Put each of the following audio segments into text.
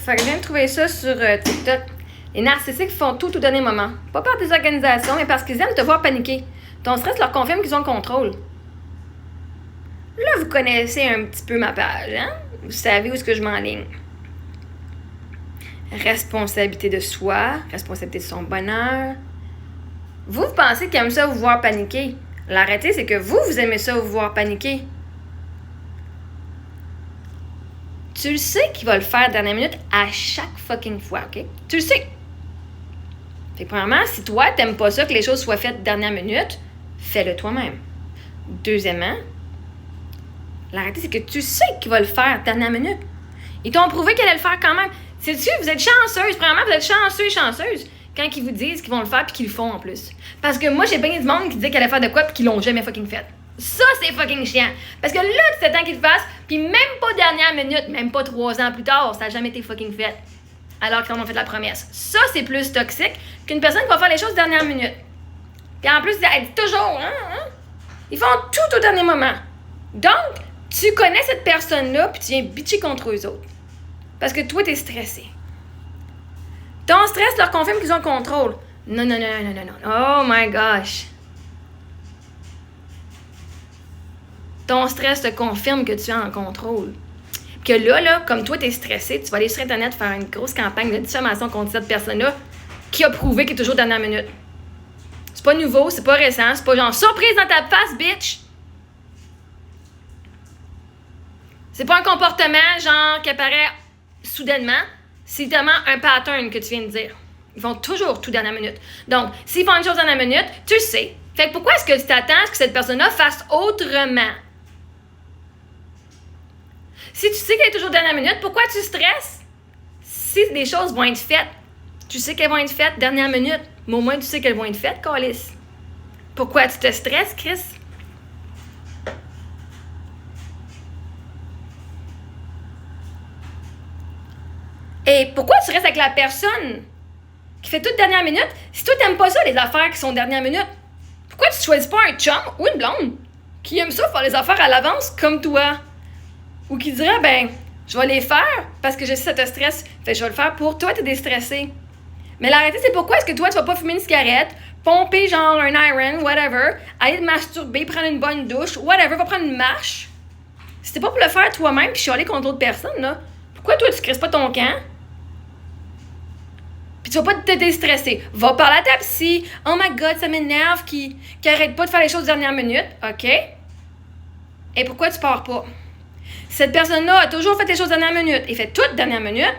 Fait que je viens de trouver ça sur TikTok. Les narcissiques font tout au dernier moment. Pas par des organisations, mais parce qu'ils aiment te voir paniquer. Ton stress leur confirme qu'ils ont le contrôle. Là, vous connaissez un petit peu ma page, hein? Vous savez où est-ce que je m'enligne. Responsabilité de soi, responsabilité de son bonheur. Vous pensez qu'ils aiment ça vous voir paniquer. L'arrêté, c'est que vous aimez ça vous voir paniquer. Tu le sais qu'il va le faire dernière minute à chaque fucking fois, OK? Tu le sais. Fait que premièrement, si toi, t'aimes pas ça que les choses soient faites dernière minute, fais-le toi-même. Deuxièmement, l'arrêté, c'est que tu sais qu'il va le faire dernière minute. Ils t'ont prouvé qu'il allait le faire quand même. Sais-tu, vous êtes chanceuse. Premièrement, vous êtes chanceux et chanceuses quand ils vous disent qu'ils vont le faire puis qu'ils le font en plus. Parce que moi, j'ai bien du monde qui disait qu'elle allait faire de quoi puis qu'ils l'ont jamais fucking fait. Ça, c'est fucking chiant. Parce que là, tu t'attends qu'ils le fassent, puis même pas dernière minute, même pas 3 ans plus tard, ça n'a jamais été fucking fait. Alors qu'ils en ont fait la promesse. Ça, c'est plus toxique qu'une personne qui va faire les choses dernière minute. Puis en plus, elle dit toujours, Ils font tout au dernier moment. Donc, tu connais cette personne-là, puis tu viens bitcher contre eux autres. Parce que toi, t'es stressé. Ton stress leur confirme qu'ils ont le contrôle. Non. Oh my gosh. Ton stress te confirme que tu es en contrôle. Que là, comme toi, t'es stressé, tu vas aller sur Internet faire une grosse campagne de diffamation contre cette personne-là qui a prouvé qu'elle est toujours dernière minute. C'est pas nouveau, c'est pas récent, c'est pas genre surprise dans ta face, bitch! C'est pas un comportement genre qui apparaît soudainement, c'est tellement un pattern que tu viens de dire. Ils font toujours tout dernière minute. Donc, s'ils font une chose dernière minute, tu le sais. Fait que pourquoi est-ce que tu t'attends à ce que cette personne-là fasse autrement? Si tu sais qu'elle est toujours dernière minute, pourquoi tu stresses? Si des choses vont être faites, tu sais qu'elles vont être faites dernière minute, mais au moins tu sais qu'elles vont être faites, câlisse. Pourquoi tu te stresses, Chris? Et pourquoi tu restes avec la personne qui fait toute dernière minute si toi t'aimes pas ça, les affaires qui sont dernière minute? Pourquoi tu choisis pas un chum ou une blonde qui aime ça faire les affaires à l'avance comme toi? Ou qui dirait, je vais les faire parce que je sais que ça te stresse, fait que je vais le faire pour toi, t'es déstressé. Mais la réalité, c'est pourquoi est-ce que toi, tu vas pas fumer une cigarette, pomper genre un iron, whatever, aller te masturber, prendre une bonne douche, whatever, va prendre une marche. Si t'es pas pour le faire toi-même puis chialer contre d'autres personnes, là, pourquoi toi, tu crisses pas ton camp? Puis tu vas pas te déstresser. Va parler à ta psy. Oh my God, ça m'énerve qui arrête pas de faire les choses dernière minute. OK? Et pourquoi tu pars pas? Cette personne-là a toujours fait les choses dernière minute et fait toutes dernière minute.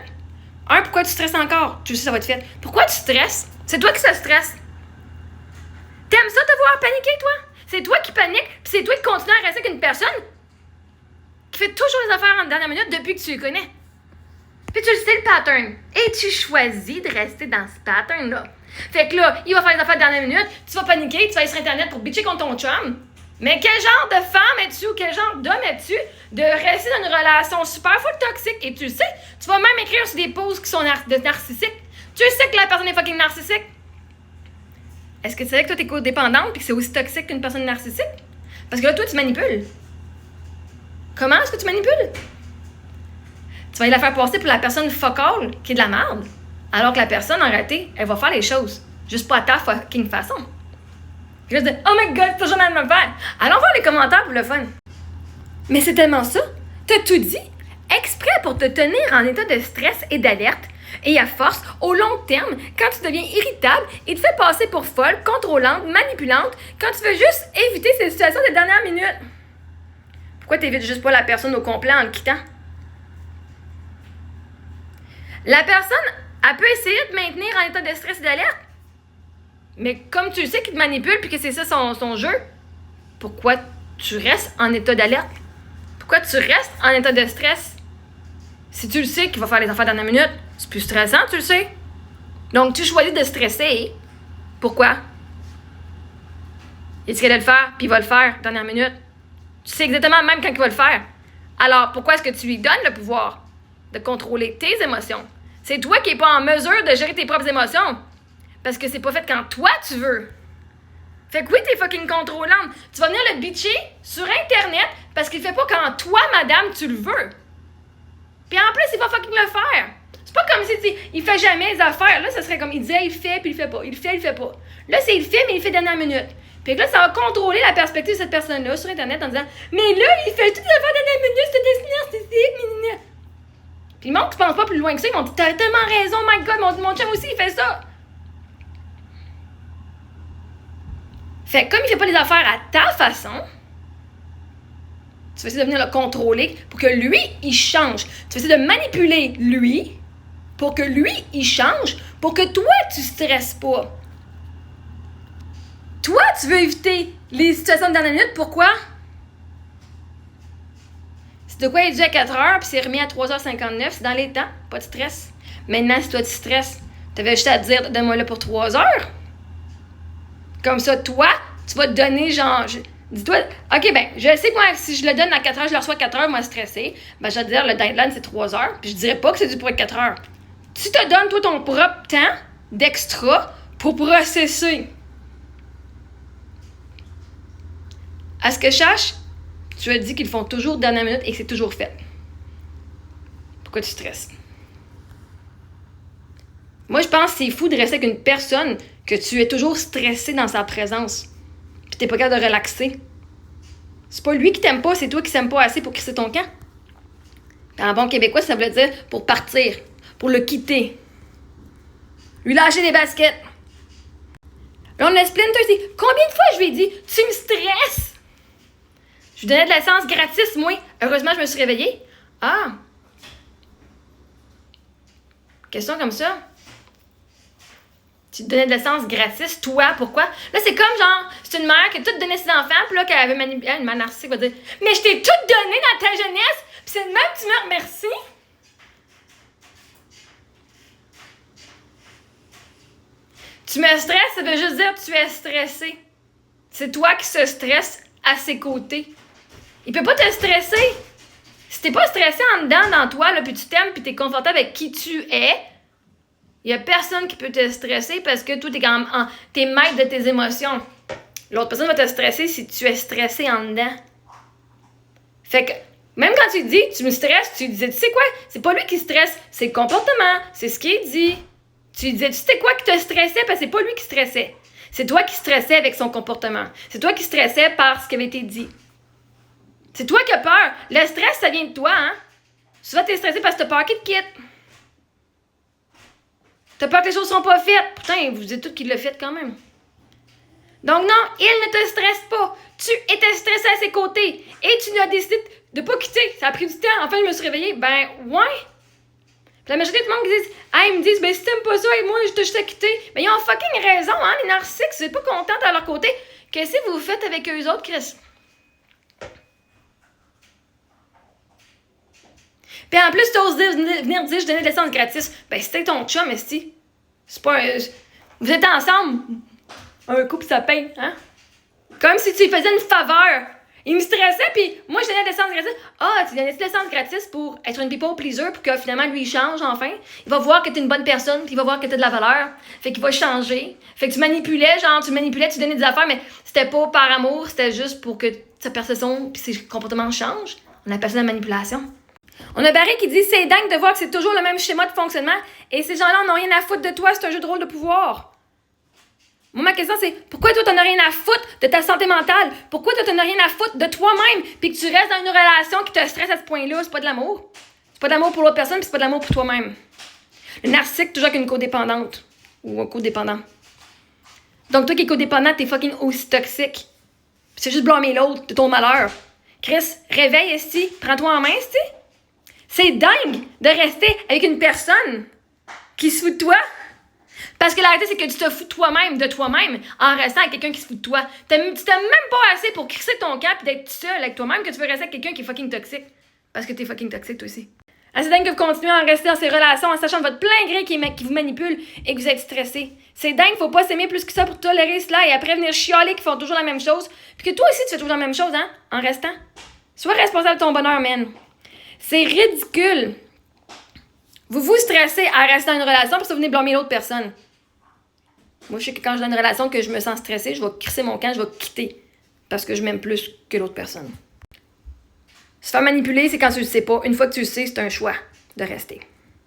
Pourquoi tu stresses encore? Tu sais, ça va être fait. Pourquoi tu stresses? C'est toi qui se stresse. T'aimes ça te voir paniquer, toi? C'est toi qui panique, puis c'est toi qui continue à rester avec une personne qui fait toujours les affaires en dernière minute depuis que tu le connais. Puis tu le sais, le pattern. Et tu choisis de rester dans ce pattern-là. Fait que là, il va faire les affaires de dernière minute, tu vas paniquer, tu vas aller sur Internet pour bitcher contre ton chum. Mais quel genre de femme es-tu ou quel genre d'homme es-tu de rester dans une relation super full toxique? Et tu le sais, tu vas même écrire sur des posts qui sont narcissiques. Tu le sais que la personne est fucking narcissique. Est-ce que tu sais que toi t'es codépendante et que c'est aussi toxique qu'une personne narcissique? Parce que là, toi, tu manipules. Comment est-ce que tu manipules? Tu vas aller la faire passer pour la personne fuck all qui est de la merde. Alors que la personne, en réalité, elle va faire les choses. Juste pas à ta fucking façon. Juste de « Oh my God, c'est toujours dans le même verre! » Allons voir les commentaires pour le fun. Mais c'est tellement ça. T'as tout dit. Exprès pour te tenir en état de stress et d'alerte. Et à force, au long terme, quand tu deviens irritable et te fais passer pour folle, contrôlante, manipulante, quand tu veux juste éviter ces situations de dernière minute. Pourquoi t'évites juste pas la personne au complet en le quittant? La personne, elle peut essayer de te maintenir en état de stress et d'alerte. Mais comme tu sais qu'il te manipule puis que c'est ça son jeu, pourquoi tu restes en état d'alerte? Pourquoi tu restes en état de stress? Si tu le sais qu'il va faire les affaires dernière minute, c'est plus stressant, tu le sais. Donc, tu choisis de stresser. Pourquoi? Il dit qu'il allait le faire, puis il va le faire dernière minute. Tu sais exactement même quand il va le faire. Alors, pourquoi est-ce que tu lui donnes le pouvoir de contrôler tes émotions? C'est toi qui n'es pas en mesure de gérer tes propres émotions. Parce que c'est pas fait quand toi tu veux. Fait que oui, t'es fucking contrôlante. Tu vas venir le bitcher sur Internet parce qu'il fait pas quand toi, madame, tu le veux. Puis en plus, il va fucking le faire. C'est pas pas comme si, il fait jamais les affaires. Là, ça serait comme, il disait, il fait, puis il fait pas. Il fait, il fait pas. Là, c'est il fait, mais il fait dernière minute. Puis là, ça va contrôler la perspective de cette personne-là sur Internet en disant, mais là, il fait toutes les affaires dernière minute, c'est narcissique, Puis le monde qui pense pas plus loin que ça, ils m'ont dit, t'as tellement raison, my God, mon chum aussi, il fait ça. Fait que comme il fait pas les affaires à ta façon, tu vas essayer de venir le contrôler pour que lui, il change. Tu vas essayer de manipuler lui pour que lui, il change, pour que toi, tu stresses pas. Toi, tu veux éviter les situations de dernière minute. Pourquoi? C'est de quoi il est dû à 4h, puis c'est remis à 3h59. C'est dans les temps. Pas de stress. Maintenant, si toi, tu stresses, t'avais juste à te dire, donne-moi là pour 3 heures. Comme ça, toi, tu vas te donner genre... Dis-toi, OK, ben, je sais que moi, si je le donne à 4h, je le reçois à 4h, moi, stressé. Ben, je vais te dire, le deadline, c'est 3 heures. Puis je dirais pas que c'est dû pour être 4 heures. Tu te donnes, toi, ton propre temps d'extra pour processer. À ce que je sache, tu as dit qu'ils font toujours dernière minute et que c'est toujours fait. Pourquoi tu stresses? Moi, je pense que c'est fou de rester avec une personne que tu es toujours stressé dans sa présence. Puis t'es pas capable de relaxer. C'est pas lui qui t'aime pas, c'est toi qui s'aime pas assez pour crisser ton camp. Puis en bon québécois, ça veut dire pour partir, pour le quitter. Lui lâcher les baskets. Là, on a Splinter dit, combien de fois je lui ai dit, tu me stresses? Je lui donnais de l'essence gratis, moi. Heureusement, je me suis réveillée. Ah! Question comme ça. Tu te donnais de l'essence gratis, toi, pourquoi? Là, c'est comme genre, c'est une mère qui a tout donné ses enfants, puis là, qu'elle avait manipulé, une mère narcissique va dire, mais je t'ai tout donné dans ta jeunesse, puis c'est de même que tu me remercies. Tu me stresses, ça veut juste dire que tu es stressé. C'est toi qui se stresse à ses côtés. Il peut pas te stresser. Si t'es pas stressé en dedans, dans toi, là, puis tu t'aimes, puis t'es confortable avec qui tu es, il y a personne qui peut te stresser parce que toi, t'es maître de tes émotions. L'autre personne va te stresser si tu es stressé en dedans. Fait que, même quand tu dis, tu me stresses, tu disais, tu sais quoi? C'est pas lui qui stresse, c'est le comportement, c'est ce qu'il dit. Tu disais, tu sais quoi qui te stressait parce que c'est pas lui qui stressait. C'est toi qui stressais avec son comportement. C'est toi qui stressais par ce qui avait été dit. C'est toi qui as peur. Le stress, ça vient de toi, hein? Souvent, t'es stressé parce que t'as peur qu'il te quitte. T'as peur que les choses ne sont pas faites. Pourtant, vous dites tous qu'il l'a fait quand même. Donc non, il ne te stresse pas. Tu étais stressé à ses côtés. Et tu as décidé de ne pas quitter. Ça a pris du temps. Enfin, je me suis réveillée. Ben, ouais. Puis la majorité du monde qui disent, ah, ils me disent, ben si t'aimes pas ça, et moi, je te juste à quitter. Ben, ils ont fucking raison, hein, les narcissiques. Si vous n'êtes pas contente à leur côté, qu'est-ce que vous faites avec eux autres, Chris? Puis en plus, tu oses venir dire, je donnais de l'essence gratis. Ben, c'était ton chum, esti. C'est pas un... Vous êtes ensemble. Un couple, ça paye, hein? Comme si tu lui faisais une faveur. Il me stressait, puis moi, je donnais de l'essence gratis. Ah, tu donnais de l'essence gratis pour être une people pleaser, pour que finalement, lui, il change, enfin. Il va voir que t'es une bonne personne, puis il va voir que t'as de la valeur. Fait qu'il va changer. Fait que tu manipulais, tu donnais des affaires, mais c'était pas par amour, c'était juste pour que sa perception puis ses comportements changent. On appelle ça la manipulation. On a Barry qui dit, c'est dingue de voir que c'est toujours le même schéma de fonctionnement, et ces gens-là n'ont rien à foutre de toi, c'est un jeu de rôle de pouvoir. Moi, ma question, c'est pourquoi toi, t'en as rien à foutre de ta santé mentale? Pourquoi toi, t'en as rien à foutre de toi-même? Puis que tu restes dans une relation qui te stresse à ce point-là, c'est pas de l'amour. C'est pas de l'amour pour l'autre personne, puis c'est pas de l'amour pour toi-même. Le narcissique, toujours avec une codépendante. Ou un codépendant. Donc, toi qui es codépendant, t'es fucking aussi toxique. Puis c'est juste blâmer l'autre de ton malheur. Chris, réveille, esti. Prends-toi en main, esti. C'est dingue de rester avec une personne qui se fout de toi. Parce que la réalité, c'est que tu te fous de toi-même, en restant avec quelqu'un qui se fout de toi. Tu t'aimes même pas assez pour crisser ton camp et d'être seul avec toi-même que tu veux rester avec quelqu'un qui est fucking toxique. Parce que t'es fucking toxique, toi aussi. C'est dingue que vous continuez à rester dans ces relations en sachant de votre plein gré qui vous manipule et que vous êtes stressé. C'est dingue, faut pas s'aimer plus que ça pour tolérer cela et après venir chialer qu'ils font toujours la même chose. Puis que toi aussi, tu fais toujours la même chose, hein, en restant. Sois responsable de ton bonheur, man. C'est ridicule. Vous vous stressez à rester dans une relation parce que vous venez blâmer l'autre personne. Moi, je sais que quand je suis dans une relation que je me sens stressée, je vais crisser mon camp, je vais quitter. Parce que je m'aime plus que l'autre personne. Se faire manipuler, c'est quand tu le sais pas. Une fois que tu le sais, c'est un choix de rester.